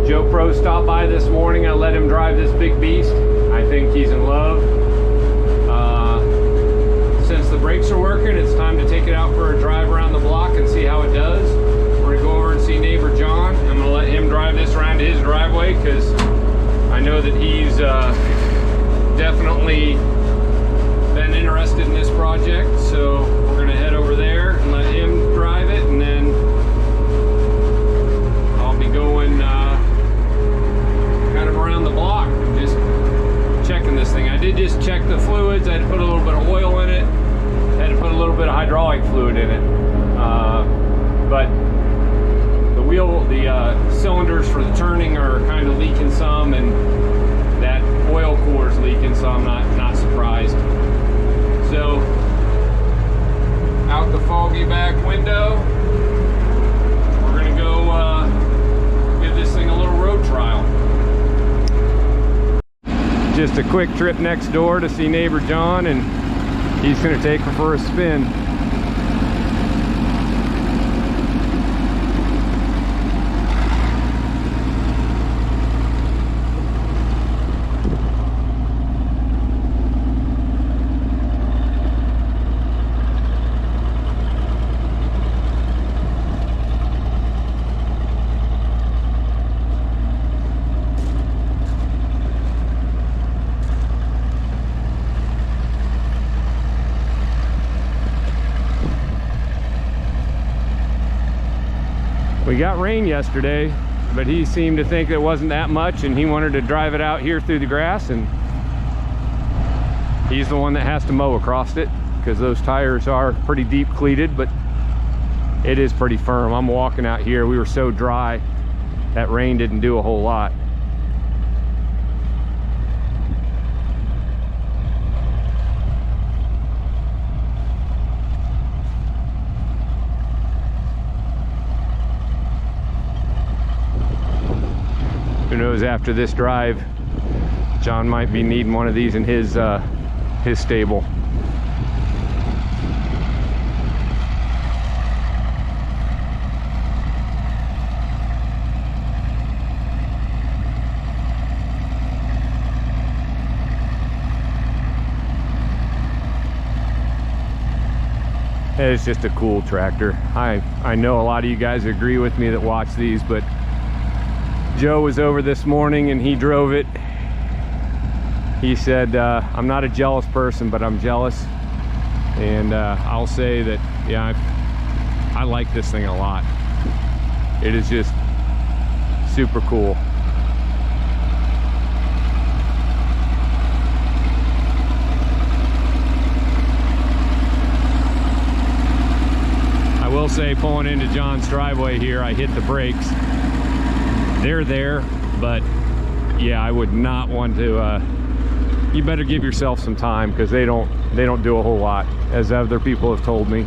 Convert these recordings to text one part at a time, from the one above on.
Joe Pro stopped by this morning. I let him drive this big beast. I think he's in love. Since the brakes are working, it's time to take it out for a drive around the block and see how it does. We're gonna go over and see neighbor John. I'm gonna let him drive this around to his driveway because I know that he's definitely been interested in this project. So we're gonna head over there and let him drive it, and then I'll be going kind of around the block, just checking this thing. I did just check the fluids. I had to put a little bit of oil in it. Had to put a little bit of hydraulic fluid in it. But the cylinders for the turning are kind of leaking some, and that oil core is leaking, so I'm not surprised. So out the foggy back window, we're gonna go give this thing a little road trial. Just a quick trip next door to see neighbor John, and he's gonna take her for a spin. We got rain yesterday, but he seemed to think it wasn't that much, and he wanted to drive it out here through the grass, and he's the one that has to mow across it because those tires are pretty deep cleated, but it is pretty firm. I'm walking out here. We were so dry that rain didn't do a whole lot. Who knows, after this drive, John might be needing one of these in his stable. It's just a cool tractor. I know a lot of you guys agree with me that watch these, but Joe was over this morning and he drove it. He said, I'm not a jealous person, but I'm jealous. And I'll say that, yeah, I like this thing a lot. It is just super cool. I will say, pulling into John's driveway here, I hit the brakes. They're there, but yeah, I would not want to. You better give yourself some time because they don't do a whole lot, as other people have told me.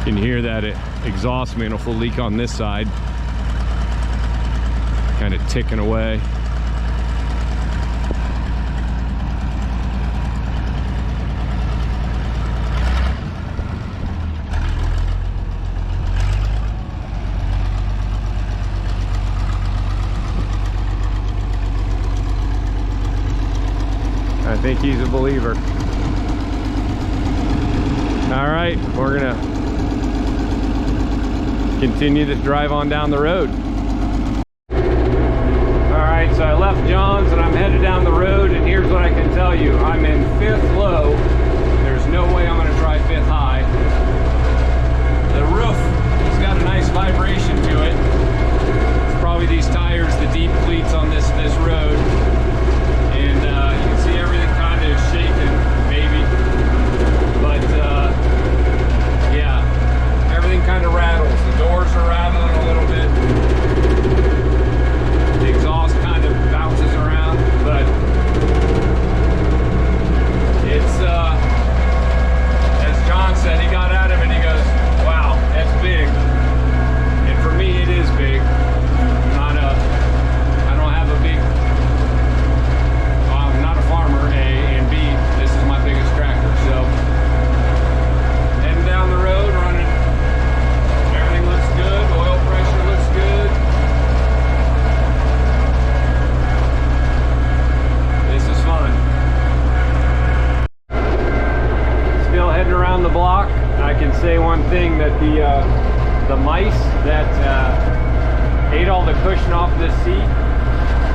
You can hear that exhaust manifold leak on this side, kind of ticking away. I think he's a believer. All right, we're gonna continue to drive on down the road. All right, so I left John's and I'm headed down the road, and here's what I can tell you. I'm in 5th low. There's no way I'm gonna try 5th high. The roof has got a nice vibration to it. It's probably these tires, the deep cleats on this road. And you can see everything kind of shaking, maybe. But yeah, everything kind of rattles. The doors are rattling a little bit. The exhaust kind of bounces around, but it's as John said, he got at him and he goes, wow, that's big. that ate all the cushion off this seat.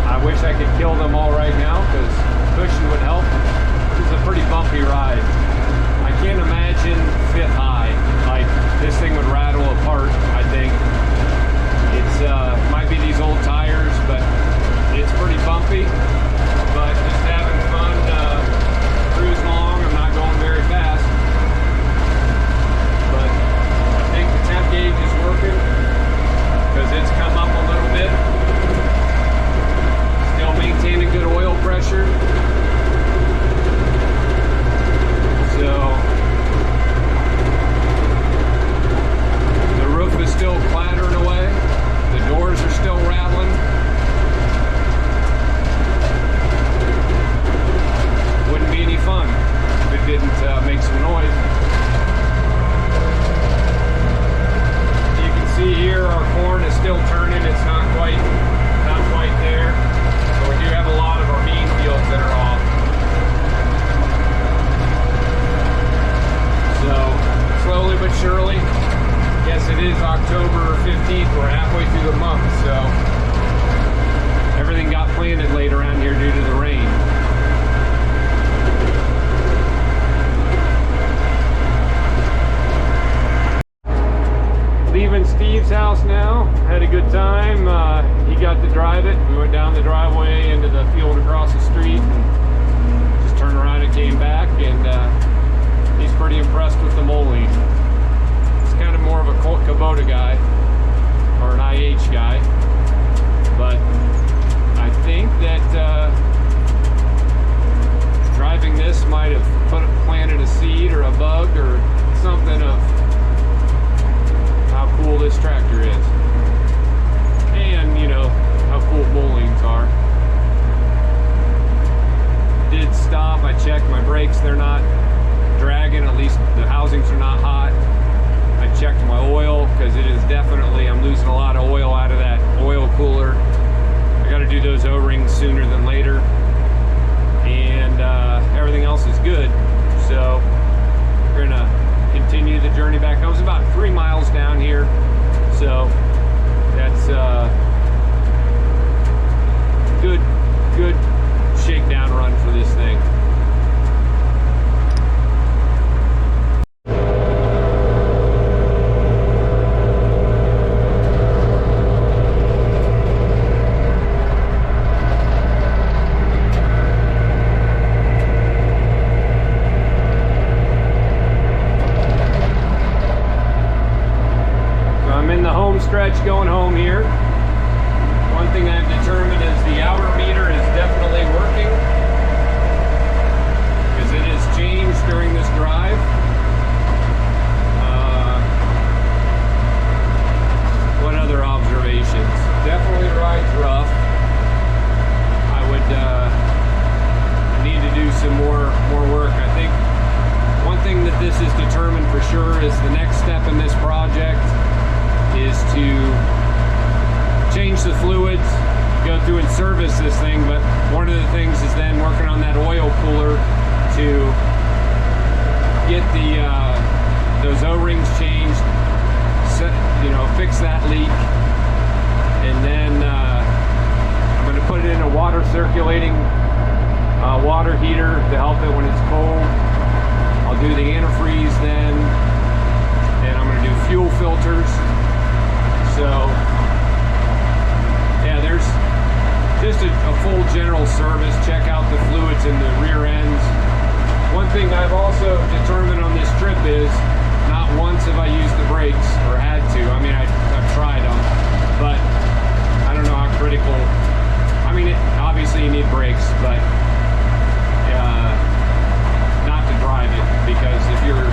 I wish I could kill them all right now because cushion would help. This is a pretty bumpy ride. I can't imagine fifth high. Like, this thing would rattle apart, I think. It's might be these old tires, but it's pretty bumpy. But just having fun cruising along. I'm not going very fast. But I think the temp gauge is working because it's come up a little bit. Still maintaining good oil pressure. So the roof is still clattering away. The doors are still rattling. Wouldn't be any fun if it didn't make some noise. You can see here our corn is still turning. It's not quite there. So we do have a lot of our bean fields that are off. So slowly but surely, yes, it is October 15th. We're halfway through the month, so everything got planted late around here due to the rain. Leaving Steve's house now. Had a good time. He got to drive it. We went down the driveway into the field across the street and just turned around and came back, and he's pretty impressed with the Moline. He's kind of more of a Kubota guy or an IH guy, but I think that driving this might have planted a seed or a bug or something of how cool this tractor is, and you know how cool Molines are. Did stop. I checked my brakes. They're not dragging. At least the housings are not hot. I checked my oil because it is definitely, I'm losing a lot of oil out of that oil cooler. I got to do those O-rings sooner than later, and everything else is good. So we're gonna continue the journey back. I was about 3 miles down here, so that's good shakedown run for this thing. Stretch going home here. One thing I've determined is the outer meter is definitely working because it has changed during this drive. What other observations? Definitely rides rough. I would need to do some more work. I think one thing that this is determined for sure is the next step in this project is to change the fluids, go through and service this thing, but one of the things is then working on that oil cooler to get the those O-rings changed, fix that leak, and then I'm going to put it in a water circulating water heater to help it when it's cold. I'll do the antifreeze then, and I'm going to do fuel filters. So, yeah, there's just a full general service. Check out the fluids in the rear ends. One thing I've also determined on this trip is not once have I used the brakes or had to. I mean, I've tried them, but I don't know how critical. I mean, obviously you need brakes, but not to drive it, because if you're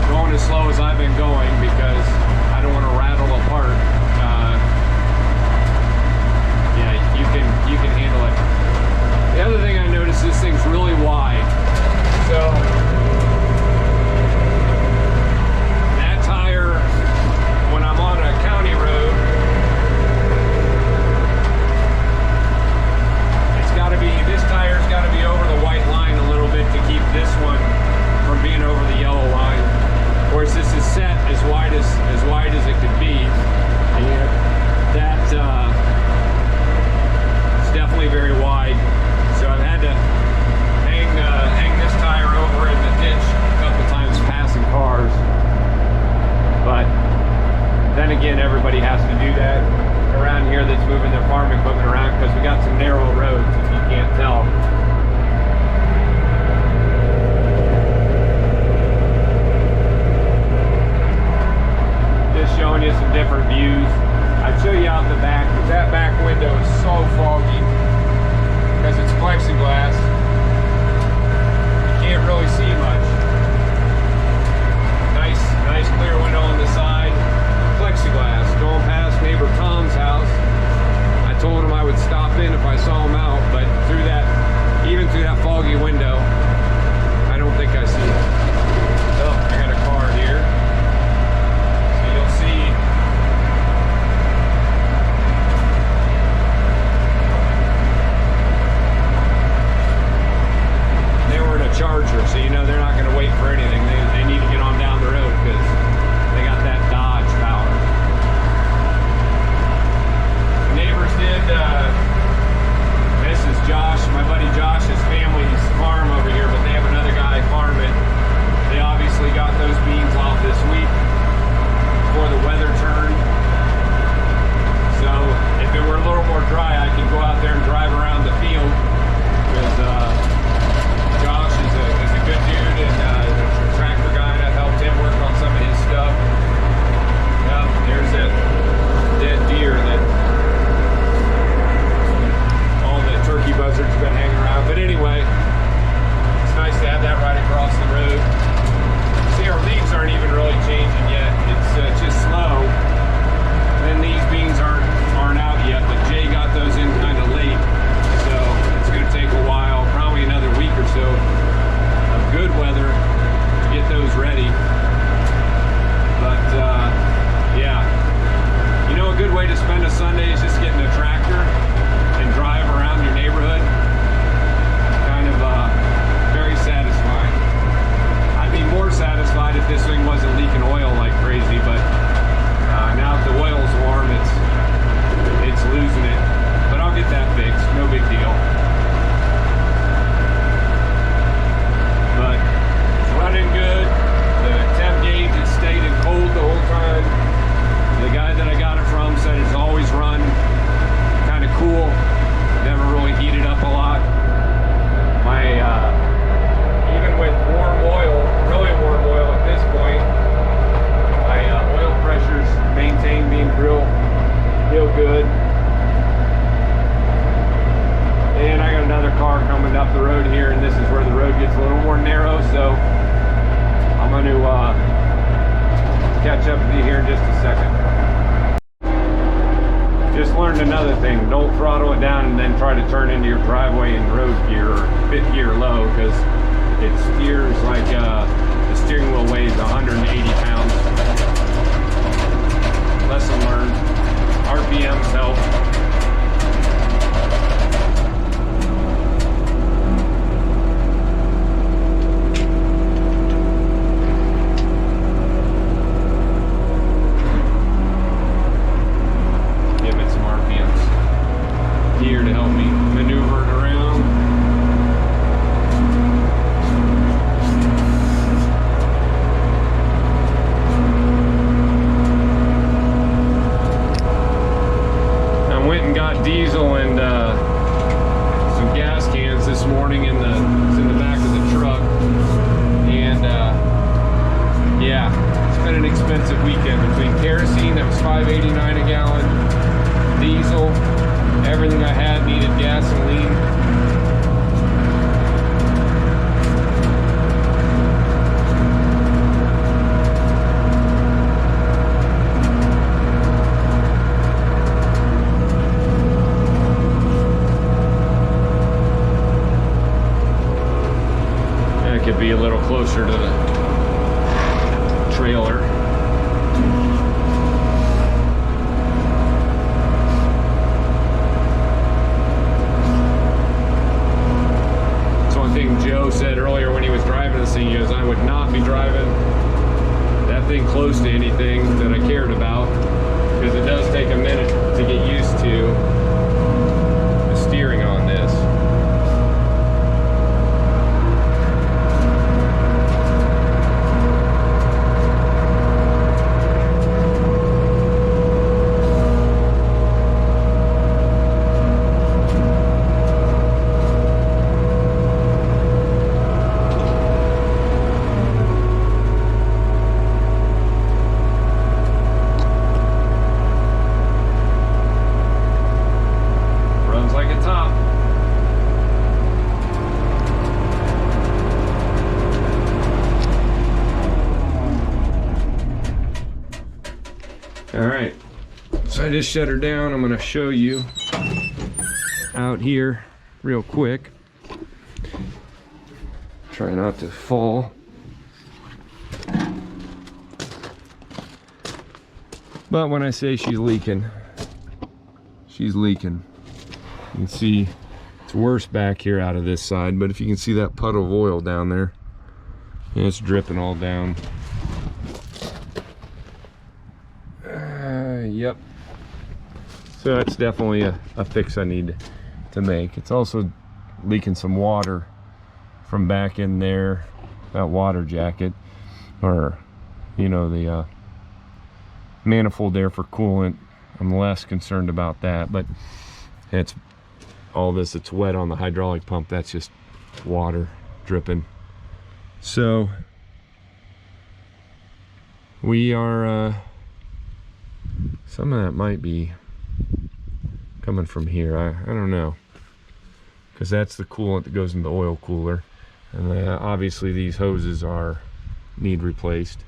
going as slow as I've been going, because I don't want to rattle apart. Yeah, you can handle it. The other thing I noticed, this thing's really wide. So that tire, when I'm on a county road, it's got to be everybody has to do that around here that's moving their farm equipment around, because we got some narrow roads, if you can't tell. Just showing you some different views. I'd show you out the back, but that back window is so foggy because it's plexiglass. You can't really see much. Nice clear window on the side. Plexiglass. Going past neighbor Tom's house. I told him I would stop in if I saw him out, but even through that foggy window, I don't think I see it. Oh, I got a car here. So you'll see. They were in a Charger, so you know they're not going to wait for anything. They need to get on down the road because they got that Dodge power. The neighbors did, this is Josh, my buddy Josh's family's farm over here, but they have another guy farming. They obviously got those beans off this week before the weather turned. So if it were a little more dry, I could go out there and drive around the field, because Josh is a good dude, and a tractor guy, and I've helped him work on some of his stuff. Yeah, there's that dead deer that all the turkey buzzards have been hanging around. But anyway, it's nice to have that right across the road. See, our leaves aren't even really changing yet. It's just slow. And then these beans aren't out yet, but Jay got those in kind of late, so it's going to take a while, probably another week or so of good weather to get those ready. But yeah, you know, a good way to spend a Sunday is just getting a tractor and drive around your neighborhood. Kind of very satisfying. I'd be more satisfied if this thing wasn't leaking oil like crazy, but now that the oil's warm, it's losing it. But I'll get that fixed, no big deal. But it's running good. The temp gauge has stayed in cold the whole time. The guy that I got it from said it's always run kind of cool, never really heated up a lot. Even with warm oil, really warm oil at this point, my oil pressure's maintained being real good. And I got another car coming up the road here, and this is where the road gets a little more narrow, so I'm going to catch up with you here in just a second. Just learned another thing. Don't throttle it down and then try to turn into your driveway in road gear or fifth gear low, because it steers like the steering wheel weighs 180 pounds. Lesson learned. RPMs help. Here to help me maneuver it around. I went and got diesel and some gas cans this morning it's in the back of the truck, and yeah, it's been an expensive weekend between kerosene that was $5.89 a gallon, diesel. Everything I had needed gasoline. That could be a little closer to the trailer. Joe said earlier when he was driving this thing, he goes, I would not be driving that thing close to anything that I cared about, because it does take a minute to get used to the steering on this. So I just shut her down. I'm gonna show you out here real quick. Try not to fall. But when I say she's leaking, she's leaking. You can see it's worse back here out of this side, but if you can see that puddle of oil down there, and it's dripping all down. Yep. So that's definitely a fix I need to make. It's also leaking some water from back in there, that water jacket, or you know, the manifold there for coolant. I'm less concerned about that, but it's all this that's wet on the hydraulic pump, that's just water dripping. So we are some of that might be coming from here. I don't know, because that's the coolant that goes in the oil cooler, and obviously these hoses need replaced.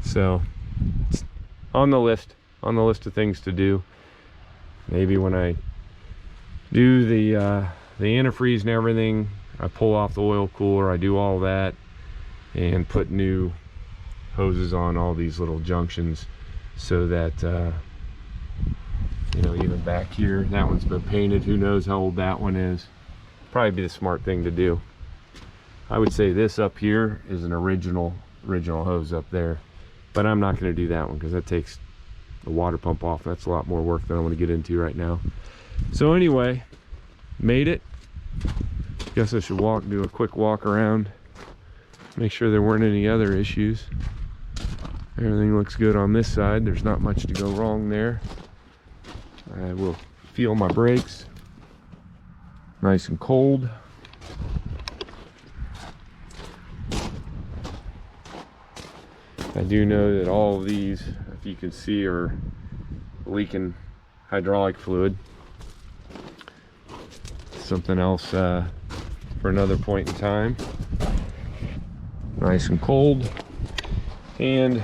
So it's on the list of things to do. Maybe when I do the antifreeze and everything, I pull off the oil cooler, I do all that, and put new hoses on all these little junctions, so that you know, even back here, that one's been painted. Who knows how old that one is? Probably be the smart thing to do. I would say this up here is an original hose up there, but I'm not going to do that one because that takes the water pump off. That's a lot more work than I want to get into right now. So anyway, made it. Guess I should do a quick walk around, make sure there weren't any other issues. Everything looks good on this side. There's not much to go wrong there. I will feel my brakes. Nice and cold. I do know that all of these, if you can see, are leaking hydraulic fluid. Something else for another point in time. Nice and cold. And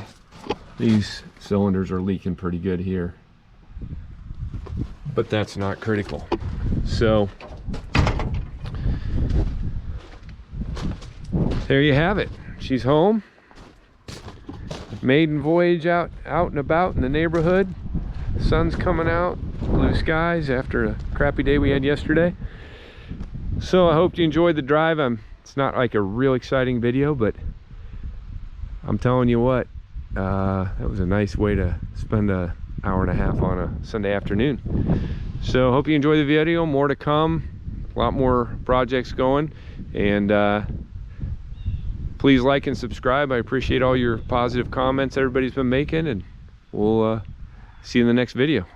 these cylinders are leaking pretty good here, but that's not critical. So there you have it. She's home. Maiden voyage out and about in the neighborhood. Sun's coming out, blue skies after a crappy day we had yesterday. So I hope you enjoyed the drive. It's not like a real exciting video, but I'm telling you what, that was a nice way to spend an hour and a half on a Sunday afternoon. So hope you enjoyed the video. More to come, a lot more projects going, and please like and subscribe. I appreciate all your positive comments everybody's been making, and we'll see you in the next video.